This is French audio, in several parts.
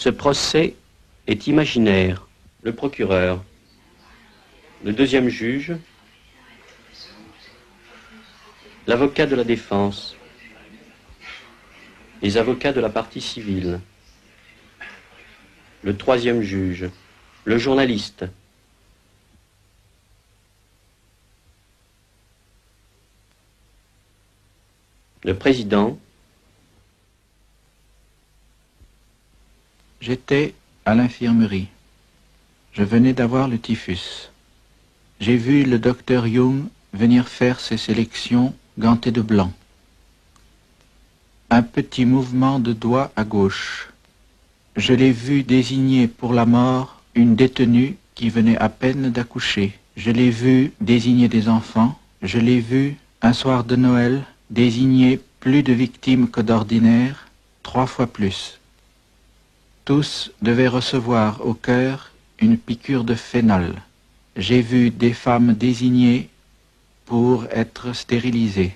Ce procès est imaginaire. Le procureur, le deuxième juge, l'avocat de la défense, les avocats de la partie civile, le troisième juge, le journaliste, le président. J'étais à l'infirmerie. Je venais d'avoir le typhus. J'ai vu le docteur Young venir faire ses sélections ganté de blanc. Un petit mouvement de doigt à gauche. Je l'ai vu désigner pour la mort une détenue qui venait à peine d'accoucher. Je l'ai vu désigner des enfants. Je l'ai vu, un soir de Noël, désigner plus de victimes que d'ordinaire, 3 fois plus. Tous devaient recevoir au cœur une piqûre de phénol. J'ai vu des femmes désignées pour être stérilisées.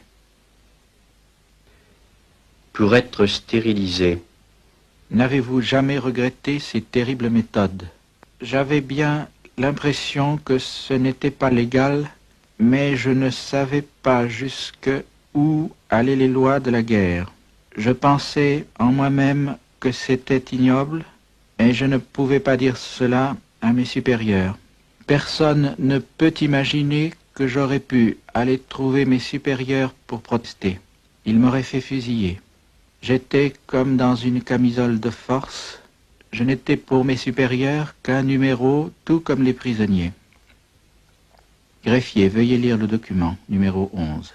Pour être stérilisées. N'avez-vous jamais regretté ces terribles méthodes? J'avais bien l'impression que ce n'était pas légal, mais je ne savais pas jusqu'où allaient les lois de la guerre. Je pensais en moi-même que c'était ignoble, et je ne pouvais pas dire cela à mes supérieurs. Personne ne peut imaginer que j'aurais pu aller trouver mes supérieurs pour protester. Ils m'auraient fait fusiller. J'étais comme dans une camisole de force. Je n'étais pour mes supérieurs qu'un numéro, tout comme les prisonniers. Greffier, veuillez lire le document, numéro 11.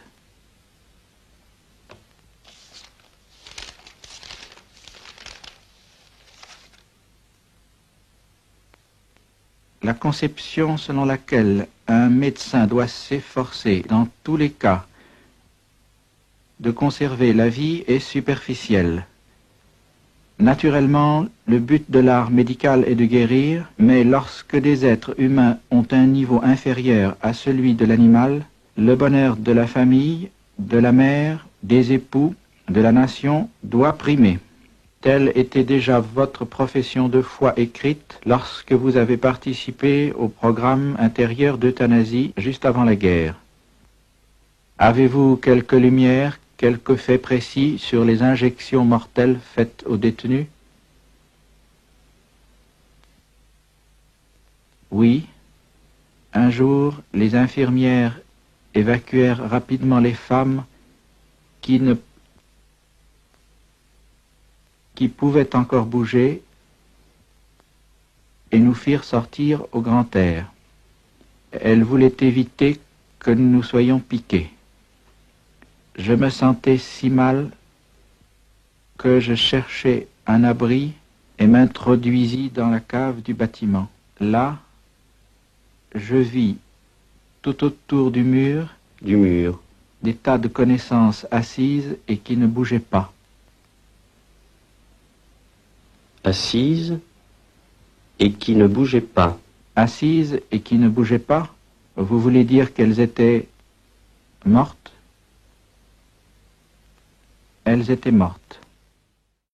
La conception selon laquelle un médecin doit s'efforcer, dans tous les cas, de conserver la vie est superficielle. Naturellement, le but de l'art médical est de guérir, mais lorsque des êtres humains ont un niveau inférieur à celui de l'animal, le bonheur de la famille, de la mère, des époux, de la nation doit primer. Telle était déjà votre profession de foi écrite lorsque vous avez participé au programme intérieur d'euthanasie juste avant la guerre. Avez-vous quelques lumières, quelques faits précis sur les injections mortelles faites aux détenus? Oui. Un jour, les infirmières évacuèrent rapidement les femmes qui pouvaient encore bouger et nous firent sortir au grand air. Elles voulaient éviter que nous soyons piqués. Je me sentais si mal que je cherchai un abri et m'introduisis dans la cave du bâtiment. Là, je vis tout autour du mur des tas de connaissances assises et qui ne bougeaient pas. Assises et qui ne bougeaient pas. Assises et qui ne bougeaient pas? Vous voulez dire qu'elles étaient mortes? Elles étaient mortes.